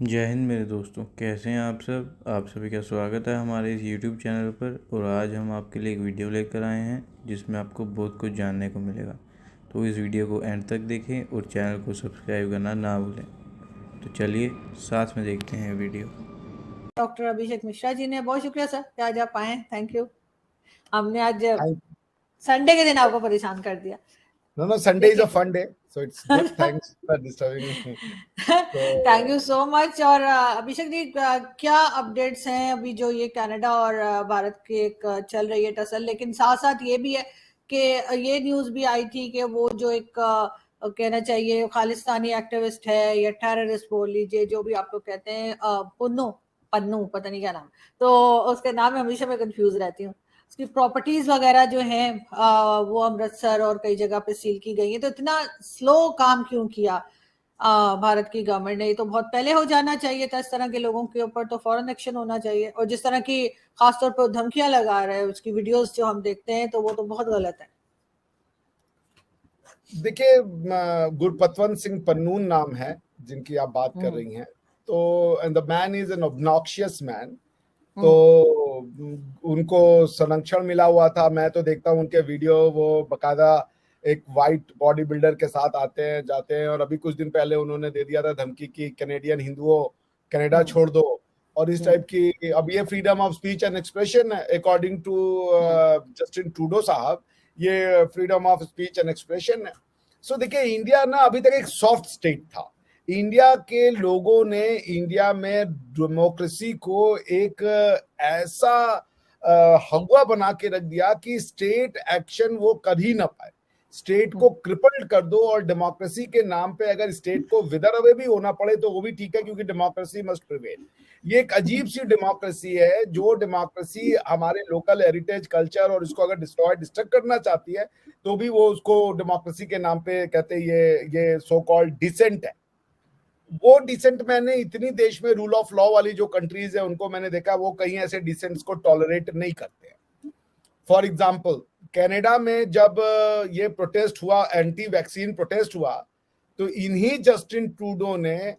जय हिंद मेरे दोस्तों, कैसे हैं आप सब। आप सभी का स्वागत है हमारे इस YouTube चैनल पर। और आज हम आपके लिए एक वीडियो लेकर आए हैं जिसमें आपको बहुत कुछ जानने को मिलेगा। तो इस वीडियो को एंड तक देखें और चैनल को सब्सक्राइब करना ना भूलें। तो चलिए साथ में देखते हैं वीडियो। डॉक्टर अभिषेक मिश्रा जी ने, बहुत शुक्रिया सर कि आज आप आए। Thank you. हमने आज संडे के दिन आपको परेशान कर दिया। No, Sunday is a fun day, so it's good. Thanks for disturbing me. Thank you so much. और अभिषेक जी, क्या अपडेट्स हैं अभी जो ये कनाडा और भारत की एक चल रही है टसल, लेकिन साथ साथ ये भी है कि ये न्यूज भी आई थी कि वो जो एक कहना चाहिए खालिस्तानी एक्टिविस्ट है या टेररिस्ट बोल लीजिए, जो भी आप लोग कहते हैं, पुन्नू पन्नू पता नहीं क्या नाम, तो उसके नाम में हमेशा मैं कंफ्यूज रहती हूँ। उसकी प्रॉपर्टीज वगैरह जो हैं वो अमृतसर और कई जगह पे सील की गई है। तो इतना स्लो काम क्यों किया भारत की गवर्नमेंट ने? ये तो बहुत पहले हो जाना चाहिए था। इस तरह के लोगों के ऊपर तो फौरन एक्शन होना चाहिए। और जिस तरह की खासतौर पर धमकियां लगा रहे हैं, उसकी वीडियोस जो हम देखते हैं, तो वो तो बहुत गलत है। देखिए, गुरपतवंत सिंह पन्नून नाम है जिनकी आप बात कर रही हैं। तो and the man is an obnoxious man. तो उनको संरक्षण मिला हुआ था। मैं तो देखता हूँ उनके वीडियो, वो बकायदा एक वाइट बॉडी बिल्डर के साथ आते हैं जाते हैं। और अभी कुछ दिन पहले उन्होंने दे दिया था धमकी कि कैनेडियन हिंदुओं कनाडा छोड़ दो और इस टाइप की। अब ये freedom of speech and expression है अकॉर्डिंग टू जस्टिन ट्रूडो साहब, ये freedom of speech and expression है। सो देखिए, इंडिया ना अभी तक एक सॉफ्ट स्टेट था। इंडिया के लोगों ने इंडिया में डेमोक्रेसी को एक ऐसा हवा बना के रख दिया कि स्टेट एक्शन वो कर ही ना पाए। स्टेट को क्रिपल्ड कर दो और डेमोक्रेसी के नाम पे अगर स्टेट को विदर अवे भी होना पड़े तो वो भी ठीक है, क्योंकि डेमोक्रेसी मस्ट प्रिवेल। ये एक अजीब सी डेमोक्रेसी है, जो डेमोक्रेसी हमारे लोकल हेरिटेज कल्चर और इसको अगर डिस्ट्रक्ट करना चाहती है तो भी वो उसको डेमोक्रेसी के नाम पे कहते हैं ये सो कॉल्ड डिसेंट है। वो डिसेंट मैंने इतनी देश में रूल ऑफ लॉ वाली जो कंट्रीज है उनको मैंने देखा, वो कहीं ऐसे डिसेंट्स को टॉलरेट नहीं करते हैं। फॉर एग्जाम्पल, कनाडा में जब ये प्रोटेस्ट हुआ, एंटी वैक्सीन प्रोटेस्ट हुआ, तो इन्हीं जस्टिन ट्रूडो ने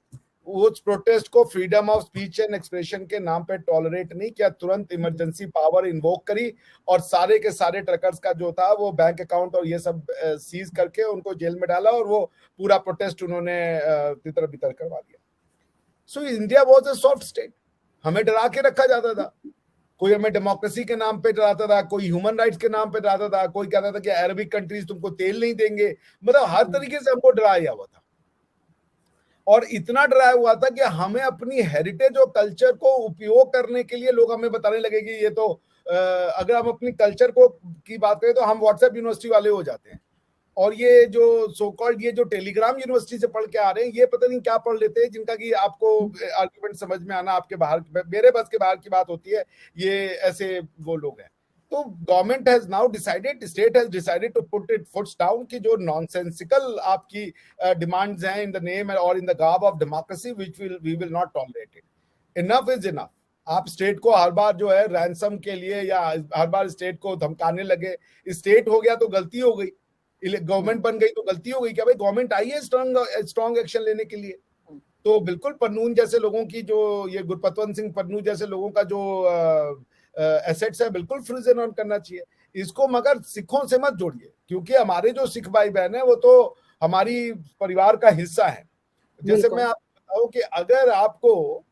उस प्रोटेस्ट को freedom of speech and expression के नाम पे टॉलरेट नहीं किया। तुरंत इमरजेंसी पावर इन्वोक करी और सारे के सारे ट्रकर्स का जो था वो बैंक अकाउंट और ये सब सीज करके उनको जेल में डाला और वो पूरा प्रोटेस्ट उन्होंने तितर बितर करवा दिया। So India was a soft state. हमें डरा के रखा जाता था। कोई हमें डेमोक्रेसी के नाम पे डराता था, कोई ह्यूमन राइट्स के नाम पे डराता था, कोई कहता था कि अरबिक कंट्रीज तुमको तेल नहीं देंगे। मतलब हर तरीके से हमको डराया हुआ था। और इतना डराया हुआ था कि हमें अपनी हेरिटेज और कल्चर को उपयोग करने के लिए लोग हमें बताने लगे कि ये तो अगर हम अपनी कल्चर को की बात करें तो हम व्हाट्सएप यूनिवर्सिटी वाले हो जाते हैं। और ये जो सो कॉल्ड ये जो टेलीग्राम यूनिवर्सिटी से पढ़ के आ रहे हैं, ये पता नहीं क्या पढ़ लेते हैं जिनका कि आपको आर्गुमेंट समझ में आना आपके बाहर, मेरे बस के बाहर की बात होती है। ये ऐसे वो लोग हैं। तो government has now decided, state has decided to put it foots down कि जो नॉनसेंसिकल आपकी डिमांड्स हैं इन द नेम और in the garb of democracy we will not tolerate it. Enough is enough. आप स्टेट को हर बार जो है रैंसम के लिए या हर बार स्टेट को धमकाने लगे। स्टेट हो गया तो गलती हो गई, गवर्नमेंट बन गई तो गलती हो गई क्या? भाई गवर्नमेंट आई है स्ट्रॉन्ग एक्शन लेने के लिए। तो बिल्कुल पन्नून जैसे लोगों की, जो ये गुरपतवंत सिंह पन्नू जैसे लोगों का जो एसेट्स है, बिल्कुल फ्रीजन ऑन करना चाहिए इसको। मगर सिखों से मत जोड़िए, क्योंकि हमारे जो सिख भाई बहन है वो तो हमारी परिवार का हिस्सा है। जैसे मैं आपको बताऊं कि अगर आपको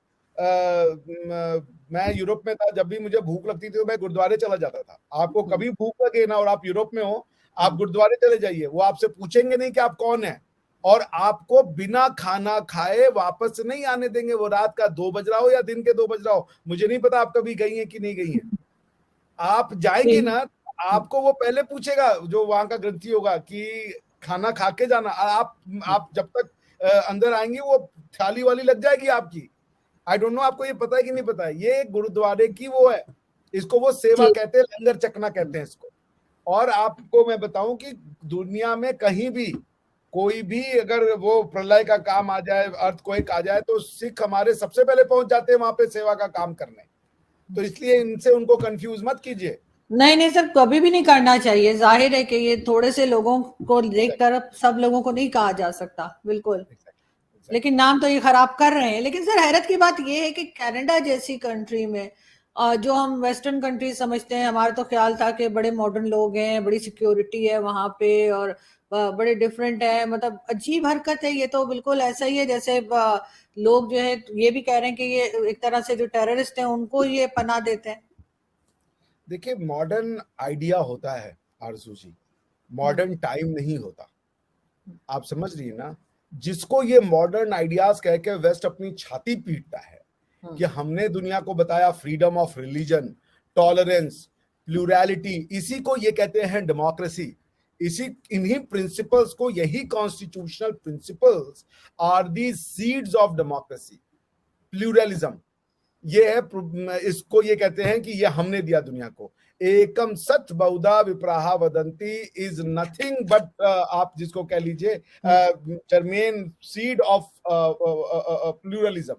मैं यूरोप में था, जब भी मुझे भूख लगती थी तो मैं गुरुद्वारे चला जाता था। आपको कभी भूख लगे ना और आप यूरोप में हो, आप गुरुद्वारे चले जाइए, वो आपसे पूछेंगे नहीं कि आप कौन है, और आपको बिना खाना खाए वापस नहीं आने देंगे। वो रात का 2 बज रहा हो या दिन के 2 बज रहा हो, मुझे नहीं पता आप कभी गई हैं कि नहीं गई हैं। आप जाएंगे ना, आपको वो पहले पूछेगा, जो वहां का ग्रंथी होगा, कि खाना खा के जाना। आप जब तक अंदर आएंगे वो थाली वाली लग जाएगी आपकी। आई डोंट नो आपको ये पता है कि नहीं पता है। ये गुरुद्वारे की वो है, इसको वो सेवा कहते हैं, लंगर चखना कहते हैं इसको। और आपको मैं बताऊं कि दुनिया में कहीं भी कोई भी अगर वो प्रलय का काम आ जाए, अर्थक्वेक आ जाए, तो सिख हमारे सबसे पहले पहुंच जाते हैं वहां पे सेवा का काम करने। तो इसलिए इनसे उनको कंफ्यूज मत कीजिए। नहीं सर, कभी भी नहीं करना चाहिए। जाहिर है कि ये थोड़े से लोगों को देखकर सब लोगों को नहीं कहा जा सकता। बिल्कुल। लेकिन नाम तो ये खराब कर रहे हैं। लेकिन सर हैरत की बात ये है कि कनाडा जैसी कंट्री में जो हम वेस्टर्न कंट्री समझते हैं, हमारा तो ख्याल था कि बड़े मॉडर्न लोग हैं, बड़ी सिक्योरिटी है वहां पे, और बड़े डिफरेंट है। मतलब अजीब हरकत है ये तो, बिल्कुल ऐसा ही है जैसे लोग जो है ये भी कह रहे हैं कि ये एक तरह से जो टेररिस्ट हैं उनको ये पनाह देते हैं। देखिए, मॉडर्न आइडिया होता है आरजू जी, मॉडर्न टाइम नहीं होता। आप समझ रही है ना, जिसको ये मॉडर्न आइडियाज कह के वेस्ट अपनी छाती पीटता है कि हमने दुनिया को बताया freedom of religion, tolerance, plurality, इसी को ये कहते हैं डेमोक्रेसी। इसी इन्हीं प्रिंसिपल्स को, यही constitutional principles are the seeds of democracy. Pluralism ये है, इसको ये कहते हैं कि ये हमने दिया दुनिया को। एकम सत बहुधा विप्राहा वदंती इज नथिंग बट, आप जिसको कह लीजिए जर्मेन सीड ऑफ प्लूरलिज्म,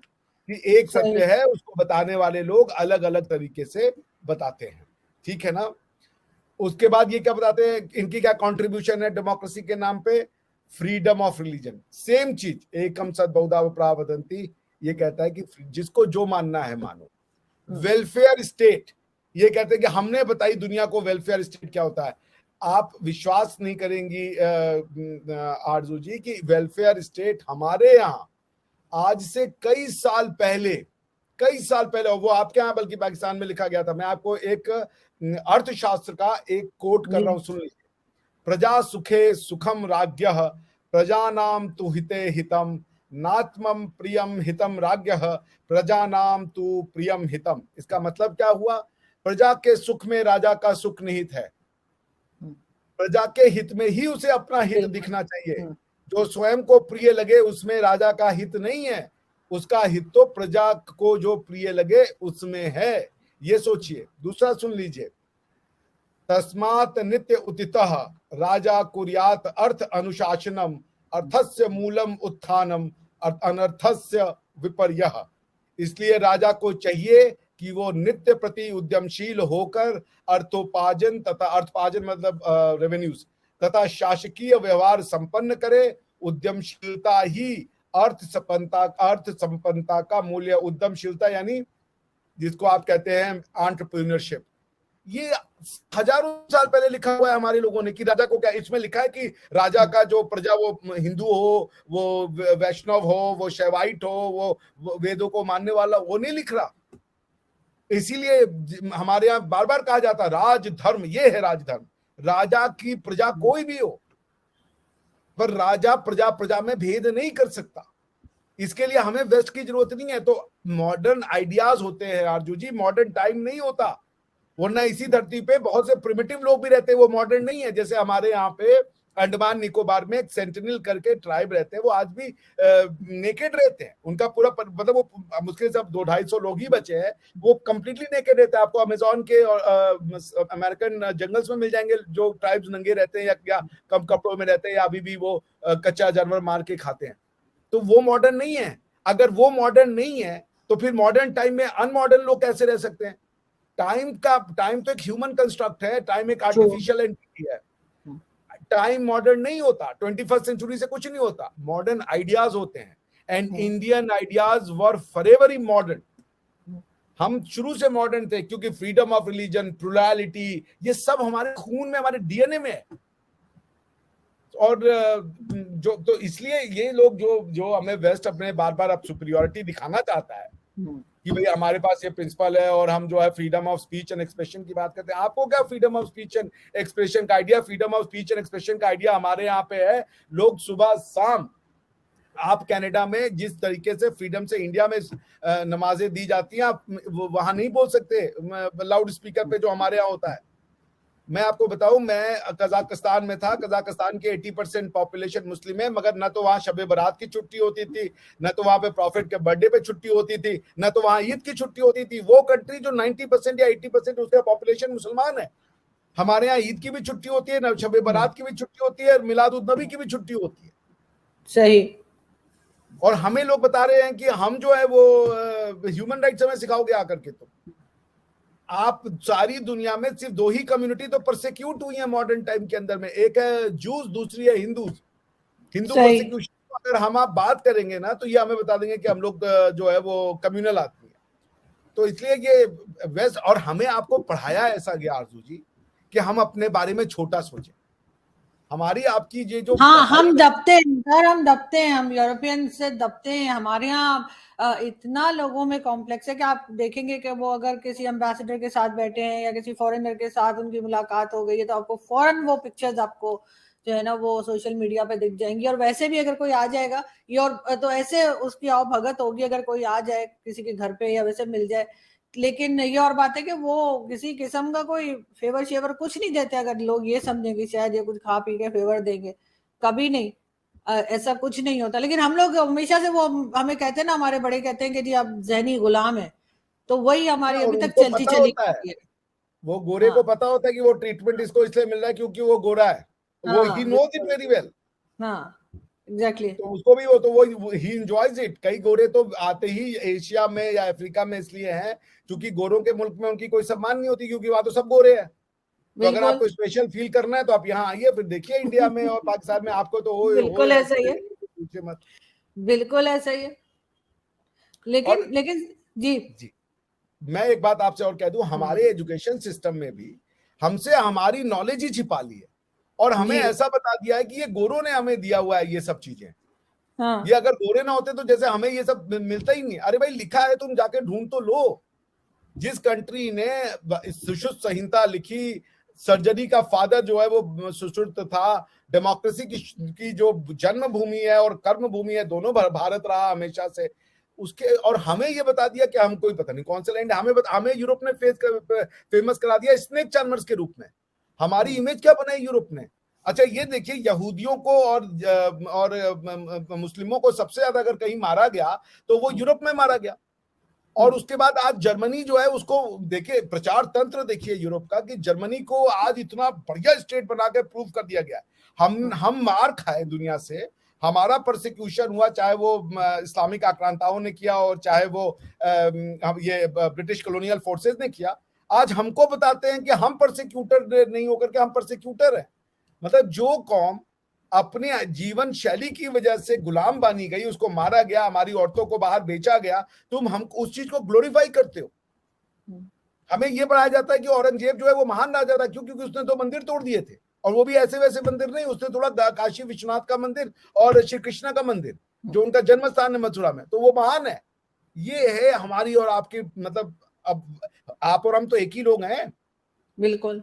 कि एक सत्य है, उसको बताने वाले लोग अलग अलग तरीके से बताते हैं। ठीक है ना। उसके बाद ये क्या बताते हैं, इनकी क्या कंट्रीब्यूशन है डेमोक्रेसी के नाम पे? Freedom of religion. सेम चीज, एकम सत बहुधा विप्राहा वदंती, ये कहता है कि जिसको जो मानना है मानो। वेलफेयर स्टेट, ये कहते हैं कि हमने बताई दुनिया को वेलफेयर स्टेट क्या होता है। आप विश्वास नहीं करेंगी आरजू जी कि वेलफेयर स्टेट हमारे यहाँ आज से कई साल पहले, वो आपके यहाँ बल्कि पाकिस्तान में लिखा गया था। मैं आपको एक अर्थशास्त्र का एक कोट कर रहा हूं, सुन लीजिए। प्रजा सुखे सुखम राज्ञः, प्रजानाम तु हिते हितम, नात्मम प्रियम हितम राज्ञः, प्रजानाम तु प्रियम हितम। इसका मतलब क्या हुआ? प्रजा के सुख में राजा का सुख निहित है। प्रजा के हित में ही उसे अपना हित दिखना चाहिए। जो स्वयं को प्रिय लगे उसमें राजा का हित नहीं है, उसका हित तो प्रजा को जो प्रिय लगे उसमें है। ये सोचिए। दूसरा सुन लीजिए, तस्मात् नित्य उतितः राजा कुर्यात अर्थ अनुशासनम, अर्थस्य मूलम उत्थानम, अनर्थस्य विपर्यः। इसलिए राजा को चाहिए कि वो नित्य प्रति उद्यमशील होकर अर्थोपार्जन तथा, अर्थोपार्जन मतलब रेवेन्यूज, तथा शासकीय व्यवहार संपन्न करे। उद्यमशीलता ही अर्थ संपन्नता का मूल्य। उद्यमशीलता यानी जिसको आप कहते हैं एंटरप्रेन्योरशिप। ये हजारों साल पहले लिखा हुआ है हमारे लोगों ने कि राजा को क्या, इसमें लिखा है कि राजा का जो प्रजा, वो हिंदू हो, वो वैष्णव हो, वो शैवाइट हो, वो वेदों को मानने वाला, वो नहीं लिख रहा। इसीलिए हमारे यहाँ बार बार कहा जाता राजधर्म, ये है राजधर्म। राजा की प्रजा कोई भी हो, पर राजा प्रजा में भेद नहीं कर सकता। इसके लिए हमें वेस्ट की जरूरत नहीं है। तो मॉडर्न आइडियाज होते हैं आरजू जी, मॉडर्न टाइम नहीं होता। वरना इसी धरती पे बहुत से प्रिमिटिव लोग भी रहते हैं, वो मॉडर्न नहीं है। जैसे हमारे यहाँ पे अंडमान निकोबार में एक सेंटिनल करके ट्राइब रहते हैं, वो आज भी नेकेड रहते हैं। उनका पूरा मतलब वो मुश्किल से 200-250 लोग ही बचे हैं, वो कंप्लीटली नेकेड रहते हैं। आपको अमेजोन के और अमेरिकन जंगल्स में मिल जाएंगे जो ट्राइब्स नंगे रहते हैं या कम कपड़ों में रहते हैं, या अभी भी वो कच्चा जानवर मार के खाते हैं। तो वो मॉडर्न नहीं है। अगर वो मॉडर्न नहीं है तो फिर मॉडर्न टाइम में अनमॉडर्न लोग कैसे रह सकते हैं? टाइम तो एक ह्यूमन कंस्ट्रक्ट है, टाइम एक आर्टिफिशियल एंटिटी है। टाइम मॉडर्न नहीं होता, 21st सेंचुरी से कुछ नहीं होता। मॉडर्न आइडियाज होते हैं, and Indian ideas were forever modern. हम शुरू से मॉडर्न थे क्योंकि फ्रीडम ऑफ रिलीजन, प्लूरलिटी, ये सब हमारे खून में, हमारे डीएनए में है। और जो तो इसलिए ये लोग जो हमें वेस्ट अपने बार बार अब सुपीरियरिटी दिखाना चाहता है कि भाई हमारे पास ये प्रिंसिपल है और हम जो है freedom of speech and expression की बात करते हैं। आपको क्या freedom of speech and expression का idea? Freedom of speech and expression का आइडिया हमारे यहाँ पे है। लोग सुबह शाम, आप कनाडा में जिस तरीके से फ्रीडम से इंडिया में नमाजें दी जाती हैं, आप वहां नहीं बोल सकते लाउड स्पीकर पे जो हमारे यहाँ होता है। मैं आपको बताऊं, मैं कजाकिस्तान में था। कजाकिस्तान की 80% पॉपुलेशन मुस्लिम है, मगर न तो वहां शबे बारात की छुट्टी होती थी, न तो वहां पे प्रॉफिट के बर्थडे पे छुट्टी होती थी, न तो वहां ईद की छुट्टी होती थी। वो कंट्री जो 90% या 80% उसका पॉपुलेशन मुसलमान है, हमारे यहाँ ईद की भी छुट्टी होती है, न शबे बारात की भी छुट्टी होती है, और मिलाद उन नबी की भी छुट्टी होती है। सही। और हमें लोग बता रहे हैं कि हम जो है वो ह्यूमन राइट्स हमें सिखाओगे आकर के। तो आप सारी दुनिया में सिर्फ 2 ही कम्युनिटी तो परसिक्यूट हुई है मॉडर्न टाइम के अंदर में, एक है जूस, दूसरी है हिंदूज। हिंदू परसिक्यूशन अगर हम आप बात करेंगे ना तो ये हमें बता देंगे कि हम लोग जो है वो कम्युनल आदमी है। तो इसलिए ये वेस्ट, और हमें आपको पढ़ाया ऐसा गया आरजू जी कि हम अपने बारे में छोटा सोचें। हमारी आपकी ये जो हाँ, हम दबते हैं सर, हम दबते हैं, हम यूरोपियन से दबते हैं। हमारे यहाँ इतना लोगों में कॉम्प्लेक्स है कि आप देखेंगे कि वो अगर किसी एम्बेसडर के साथ बैठे हैं या किसी फॉरेनर के साथ उनकी मुलाकात हो गई है तो आपको फौरन वो पिक्चर्स आपको जो है ना वो सोशल मीडिया पे दिख जाएंगी। और वैसे भी अगर कोई आ जाएगा ये और तो ऐसे उसकी आओ भगत होगी अगर कोई आ जाए किसी के घर पे या वैसे मिल जाए। लेकिन ये और बात है कि वो किसी किस्म का कोई फेवर शेवर कुछ नहीं देते। अगर लोग ये समझेंगे शायद ये कुछ खा पी के फेवर देंगे, कभी नहीं, ऐसा कुछ नहीं होता। लेकिन हम लोग हमेशा से वो हमें कहते हैं ना, हमारे बड़े कहते हैं कि जी आप जहनी गुलाम है, तो वही हमारी और अभी तक उनको चलती पता चली होता है, गई है। वो गोरे को हाँ पता होता है कि वो ट्रीटमेंट इसको इसलिए मिल रहा है क्योंकि वो गोरा है। वो ही हाँ नोज इट वेरी वेल। हाँ एग्जैक्टली। तो उसको भी वो तो वो ही एंजॉयज इट। कई गोरे तो आते ही एशिया में या अफ्रीका में इसलिए हैं क्योंकि गोरों के मुल्क में उनकी कोई सम्मान नहीं होती, क्योंकि वहां तो सब गोरे हैं। तो अगर आपको स्पेशल फील करना है तो आप यहाँ आइए, फिर देखिए इंडिया में और पाकिस्तान में आपको तो बिल्कुल ऐसा ही है, पूछे मत। बिल्कुल ऐसा ही है। लेकिन जी मैं एक बात आपसे और कह दूं, हमारे एजुकेशन सिस्टम में भी हमसे हमारी नॉलेज ही छिपा ली है और हमें ऐसा बता दिया है कि ये गोरों ने हमें दिया हुआ है ये सब चीजें। हाँ। ये अगर गोरे ना होते तो जैसे हमें ये सब मिलता ही नहीं। अरे भाई लिखा है, तुम जाके ढूंढ तो लो। जिस कंट्री ने सुश्रुत संहिता लिखी, सर्जरी का फादर जो है वो सुश्रुत था, डेमोक्रेसी की जो जन्मभूमि है और कर्म भूमि है दोनों भारत रहा हमेशा से, उसके और हमें ये बता दिया कि हम कोई पता नहीं कौन सा लैंड, हमें यूरोप ने फेमस करा दिया स्नेक चार्मर्स के रूप में। हमारी इमेज क्या बनाई यूरोप ने। अच्छा ये देखिए, यहूदियों को और मुस्लिमों को सबसे ज्यादा अगर कहीं मारा गया तो वो यूरोप में मारा गया। और उसके बाद आज जर्मनी जो है उसको देखिए, प्रचार तंत्र देखिए यूरोप का, कि जर्मनी को आज इतना बढ़िया स्टेट बना के प्रूव कर दिया गया। हम मार खाए दुनिया से, हमारा प्रोसिक्यूशन हुआ, चाहे वो इस्लामिक आक्रांताओं ने किया और चाहे वो ये ब्रिटिश कॉलोनियल फोर्सेस ने किया। आज हमको बताते हैं कि हम प्रोसिक्यूटर नहीं होकर के हम प्रोसिक्यूटर हैं। मतलब जो कौम अपने जीवन शैली की वजह से गुलाम बनी गई, उसको मारा गया, हमारी औरतों को बाहर बेचा गया, तुम हम उस चीज को ग्लोरीफाई करते हो। हमें यह पढ़ाया जाता है कि औरंगजेब जो है वो महान राजा था, क्यों? क्योंकि उसने 2 मंदिर तोड़ दिए थे, और वो भी ऐसे वैसे मंदिर नहीं, उसने थोड़ा काशी विश्वनाथ का मंदिर और श्री कृष्ण का मंदिर जो उनका जन्म स्थान है मथुरा में, तो वो महान है। ये है हमारी और आपकी, मतलब अब आप और हम तो एक ही लोग हैं। बिल्कुल।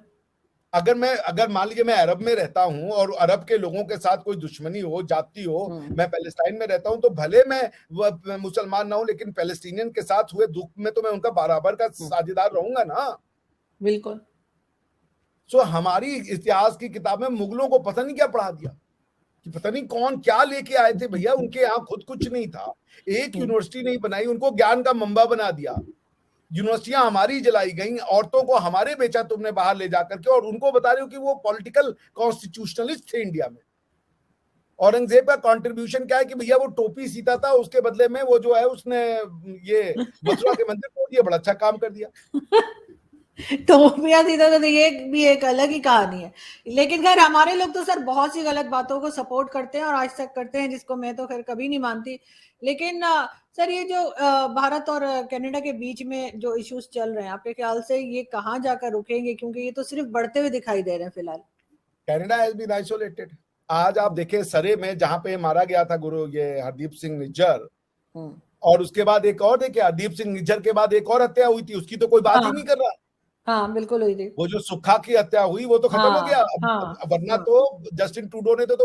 अगर मान लीजिए मैं अरब में रहता हूं और अरब के लोगों के साथ कोई दुश्मनी हो, जाती हो, मैं पैलेस्टाइन में रहता हूं, तो भले मैं मुसलमान ना हूं, लेकिन पैलेस्टीनियन के साथ हुए दुख में तो मैं उनका बराबर का साझेदार रहूंगा ना। बिल्कुल। सो हमारी इतिहास की किताब में मुगलों को पता नहीं क्या पढ़ा दिया, कि पता नहीं कौन क्या लेके आए थे भैया। उनके यहाँ खुद कुछ नहीं था, एक यूनिवर्सिटी नहीं बनाई, उनको ज्ञान का मंबा बना दिया। यूनिवर्सिटियां हमारी जलाई गई, औरतों को हमारे बेचा तुमने बाहर ले जाकर के, और उनको बता रहे हो कि वो पॉलिटिकल कॉन्स्टिट्यूशनलिस्ट थे इंडिया में। औरंगजेब का कंट्रीब्यूशन क्या है कि भैया वो टोपी सीता था, उसके बदले में वो जो है उसने ये मथुरा के मंदिर तोड़ दिया, बड़ा अच्छा काम कर दिया। टोपियां सीधा तो ये भी एक अलग ही कहानी है। लेकिन खैर हमारे लोग तो सर बहुत सी गलत बातों को सपोर्ट करते हैं और आज तक करते हैं, जिसको मैं तो खैर कभी नहीं मानती। लेकिन सर ये जो भारत और कनाडा के बीच में जो इश्यूज चल रहे हैं, आपके ख्याल से ये कहाँ जाकर रुकेंगे? क्योंकि ये तो सिर्फ बढ़ते हुए दिखाई दे रहे हैं फिलहाल। Canada has been isolated. आज आप देखें सरे में जहां पे मारा गया था गुरु ये हरदीप सिंह निज्जर, और उसके बाद एक और देखिए, हरदीप सिंह निज्जर के बाद एक और हत्या हुई थी, उसकी तो कोई बात ही नहीं कर रहा। हाँ बिल्कुल हुई थी। वो जो सुखा की हत्या हुई वो तो खत्म हो गया। वरना तो जस्टिन ट्रूडो ने तो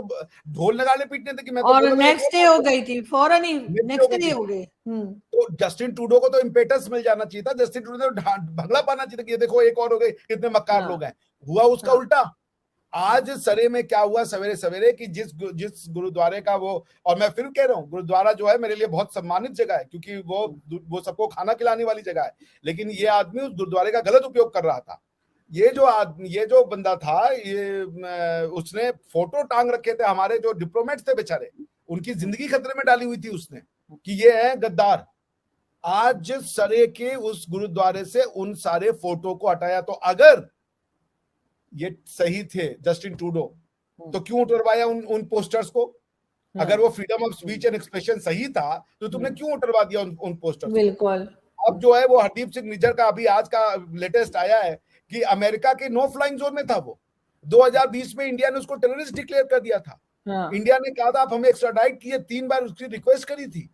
ढोल लगाने पीटने थे कि मैं तो, और नेक्स्ट डे हो गई थी, फौरन ही नेक्स्ट डे हो गई। तो जस्टिन ट्रूडो को तो इम्पेटस मिल जाना चाहिए था, जस्टिन ट्रूडो ने भगला पाना चाहिए था कि ये देखो एक और हो गई, कितने मक्कार लोग हैं। हुआ उसका उल्टा। आज सरे में क्या हुआ सवेरे सवेरे कि जिस गुरुद्वारे का वो, और मैं फिर कह रहा हूँ गुरुद्वारा जो है मेरे लिए बहुत सम्मानित जगह है, क्योंकि वो सबको खाना खिलाने वाली जगह है, लेकिन ये आदमी उस गुरुद्वारे का गलत उपयोग कर रहा था। ये जो बंदा था, ये उसने फोटो टांग रखे थे, हमारे जो डिप्लोमेट्स थे बेचारे, उनकी जिंदगी खतरे में डाली हुई थी उसने, कि ये है गद्दार। आज सरे के उस गुरुद्वारे से उन सारे फोटो को हटाया। तो अगर ये सही थे जस्टिन ट्रूडो, तो क्यों उतरवाया उन पोस्टर्स को? अगर वो freedom of speech and expression सही था तो तुमने क्यों उठवा दिया उन पोस्टर्स को? बिल्कुल। अब जो है वो हरदीप सिंह निज्जर का अभी आज का लेटेस्ट आया है कि अमेरिका के नो फ्लाइंग जोन में था वो। 2020 में इंडिया ने उसको टेररिस्ट डिक्लेयर कर दिया था। इंडिया ने कहा था आप हमें एक्स्ट्राडाइट किए, 3 बार उसकी रिक्वेस्ट करी थी।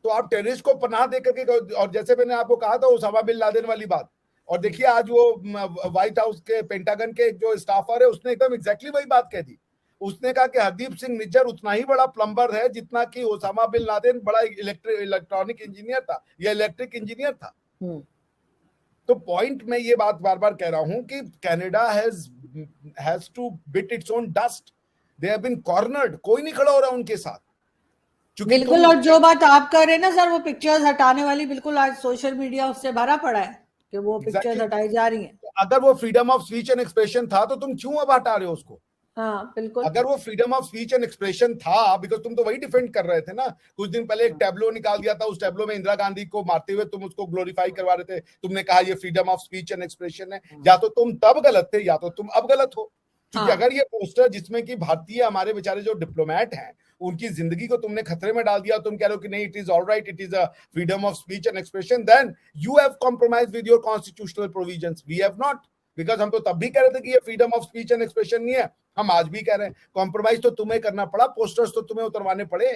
तो आप टेररिस्ट को पनाह दे करके, और जैसे मैंने आपको कहा था उसामा बिन लादेन वाली बात, और देखिए आज वो व्हाइट हाउस के पेंटागन के जो स्टाफर है उसने एकदम एग्जैक्टली वही बात कह दी। उसने कहा कि हरदीप सिंह निज्जर उतना ही बड़ा प्लम्बर है जितना कि ओसामा बिन लादेन बड़ा इलेक्ट्रॉनिक इंजीनियर था या इलेक्ट्रिक इंजीनियर था। तो पॉइंट मैं ये बात बार बार कह रहा हूं कि Canada has to bit its own dust. They have been cornered, कोई नहीं खड़ा हो रहा उनके साथ। बिल्कुल। और जो बात आप कर रहे हैं ना सर, वो पिक्चर्स हटाने वाली, बिल्कुल आज सोशल मीडिया उससे भरा पड़ा है कि वो पिक्चर्स हटाई जा रही हैं। अगर वो freedom of speech and expression था तो तुम क्यों अब हटा रहे हो उसको? हाँ बिल्कुल। अगर वो freedom of speech and expression था, बिकॉज तुम तो वही डिफेंड कर रहे थे ना। कुछ दिन पहले एक टैब्लो निकाल दिया था, उस टैब्लो में इंदिरा गांधी को मारते हुए तुम उसको ग्लोरीफाई करवा रहे थे। तुमने कहा ये freedom of speech and expression है। या तो तुम तब गलत थे या तो तुम अब गलत हो। क्योंकि अगर ये पोस्टर जिसमें कि भारतीय हमारे बेचारे जो डिप्लोमेट हैं उनकी जिंदगी को तुमने खतरे में डाल दिया, तुम कह रहे हो कि नहीं it is all right, it is a freedom of speech and expression, then you have compromised with your constitutional provisions, we have not. Because हम तो तब भी कह रहे थे कि ये freedom of speech and expression नहीं है, हम आज भी कह रहे हैं। कॉम्प्रोमाइज तो तुम्हें करना पड़ा, पोस्टर्स तो तुम्हें उतरवाने पड़े।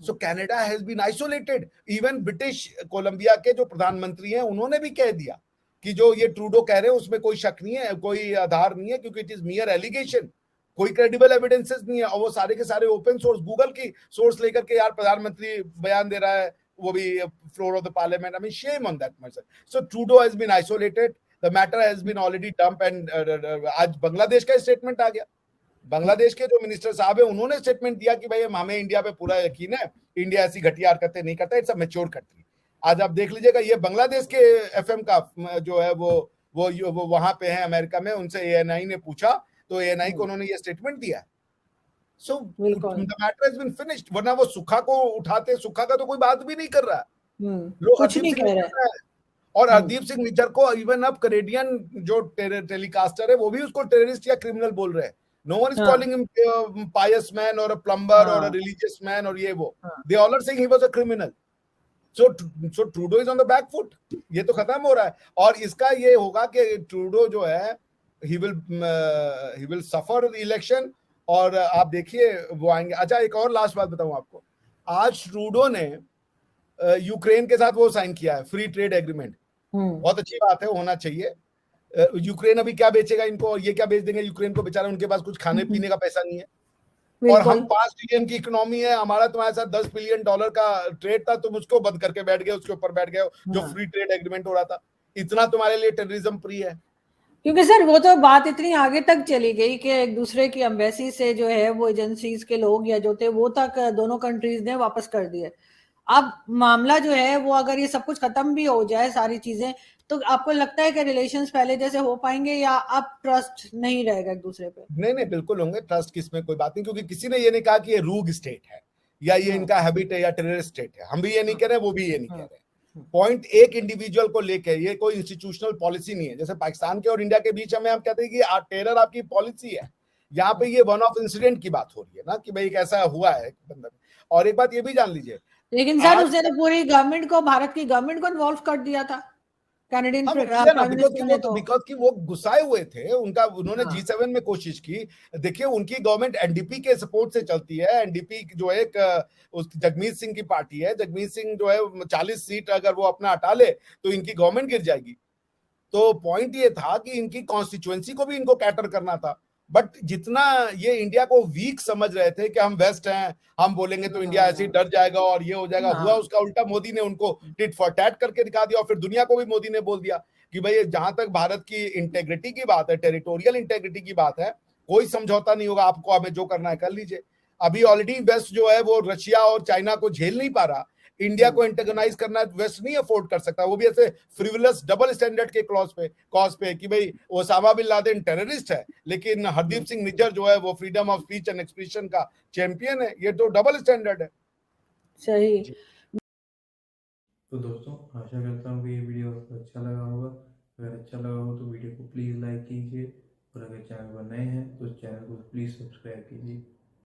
So Canada has been isolated. Even British Columbia के जो प्रधानमंत्री हैं उन्होंने भी कह दिया कि जो ये ट्रूडो कह रहे हैं उसमें कोई शक नहीं है, कोई आधार नहीं है, क्योंकि इट इज मियर एलिगेशन, कोई क्रेडिबल एविडेंसेस नहीं है। और वो सारे के सारे ओपन सोर्स, गूगल की सोर्स लेकर के यार प्रधानमंत्री बयान दे रहा है, वो भी floor of the parliament. I mean shame on that matter. So Trudeau has been isolated, the matter has been already dump. And आज बांग्लादेश का स्टेटमेंट आ गया। बांग्लादेश के जो मिनिस्टर साहब है उन्होंने स्टेटमेंट दिया कि भाई हमें इंडिया पे पूरा यकीन है, इंडिया ऐसी घटिया हरकतें नहीं करता, इट्स अ मैच्योर कंट्री। आज आप देख लीजिएगा, ये बांग्लादेश के एफएम का जो है वो वहां पे है अमेरिका में, उनसे एएनआई ने पूछा तो एएनआई को उन्होंने ये स्टेटमेंट दिया है। So the matter has been finished. वरना वो सुखा को उठाते, सुखा का तो कोई बात भी नहीं कर रहा है, लोग कुछ नहीं कह रहे। और हरदीप सिंह निज्जर को इवन अब कनेडियन जो टेलीकास्टर है वो भी उसको टेररिस्ट या क्रिमिनल बोल रहे हैं। No one is calling him a pious man or a plumber or a religious man or ये वो. They all are saying he was a criminal. So Trudeau is on the back foot. ये तो खत्म हो रहा है। और इसका ये होगा कि ट्रूडो जो है he will suffer the election। और आप देखिए वो आएंगे। अच्छा एक और लास्ट बात बताऊं आपको, आज ट्रूडो ने यूक्रेन के साथ वो साइन किया है, फ्री ट्रेड एग्रीमेंट। बहुत अच्छी बात है, होना चाहिए। यूक्रेन अभी क्या बेचेगा इनको, और ये क्या बेच देंगे यूक्रेन को, बेचारा उनके पास कुछ खाने पीने का पैसा नहीं है। और हम 5 ट्रिलियन की इकोनॉमी है, हमारा तुम्हारे साथ $10 बिलियन का ट्रेड था, तुम उसको बंद करके बैठ गए, उसके ऊपर बैठ गए जो फ्री ट्रेड एग्रीमेंट हो रहा था। इतना तुम्हारे लिए टेररिज्म प्रिय है। क्योंकि सर वो तो बात इतनी आगे तक चली गई कि एक दूसरे की एम्बेसी से जो है वो एजेंसीज के लोग या जो थे वो तक दोनों कंट्रीज ने वापस कर दिए। अब मामला जो है वो अगर ये सब कुछ खत्म भी हो जाए सारी चीजें, तो आपको लगता है कि रिलेशंस पहले जैसे हो पाएंगे या अब ट्रस्ट नहीं रहेगा एक दूसरे पे? नहीं बिल्कुल होंगे, ट्रस्ट किसमें कोई बात नहीं, क्योंकि किसी ने ये नहीं कहा कि ये रूग स्टेट है या ये इनका हैबिट है या टेररिस्ट स्टेट है। हम भी ये नहीं कह रहे, वो भी ये नहीं कह रहे। पॉइंट एक इंडिविजुअल को लेकर, ये कोई इंस्टीट्यूशनल पॉलिसी नहीं है। जैसे पाकिस्तान के और इंडिया के बीच में हम कहते हैं कि टेरर आपकी पॉलिसी है, यहाँ पे ये वन ऑफ इंसिडेंट की बात हो रही है ना कि भाई कैसा हुआ है बंदा। और एक बात ये भी जान लीजिए, लेकिन सर उसने तो पूरी गवर्नमेंट को, भारत की गवर्नमेंट को इन्वॉल्व कर दिया था कैनेडियन प्राइम मिनिस्टर ने। तो बिकॉज कि वो गुस्साए हुए थे, उनका उन्होंने G7 में कोशिश की। देखिए उनकी गवर्नमेंट एनडीपी के सपोर्ट से चलती है। एनडीपी जो है उस जगमीत सिंह की पार्टी है। जगमीत सिंह जो है 40 सीट अगर वो अपना हटा ले तो इनकी गवर्नमेंट गिर जाएगी। तो पॉइंट ये था कि इनकी कॉन्स्टिट्यूएंसी को भी इनको कैटर करना था। बट जितना ये इंडिया को वीक समझ रहे थे कि हम वेस्ट हैं, हम बोलेंगे तो इंडिया ऐसे ही डर जाएगा और ये हो जाएगा, हुआ उसका उल्टा। मोदी ने उनको टिट फॉर टैट करके दिखा दिया। और फिर दुनिया को भी मोदी ने बोल दिया कि भाई जहां तक भारत की इंटेग्रिटी की बात है, टेरिटोरियल इंटेग्रिटी की बात है, कोई समझौता नहीं होगा, आपको हमें जो करना है कर लीजिए। अभी ऑलरेडी वेस्ट जो है वो रशिया और चाइना को झेल नहीं पा रहा। इंडिया को एंटेगोनाइज करना वेस्ट नहीं अफोर्ड कर सकता, वो भी ऐसे फ्रिवलस डबल स्टैंडर्ड के कॉज पे कि भाई ओसामा बिन लादेन टेररिस्ट है लेकिन हरदीप सिंह निज्जर जो है वो freedom of speech and expression का चैंपियन है। ये तो डबल स्टैंडर्ड है। सही। तो दोस्तों आशा करता हूँ कि ये वीडियो आपको अच्छा लगा होगा। अगर अच्छा लगा हो तो वीडियो को प्लीज़ लाइक कीजिए, और अगर चैनल पर नए हैं तो चैनल को प्लीज़ सब्सक्राइब कीजिए।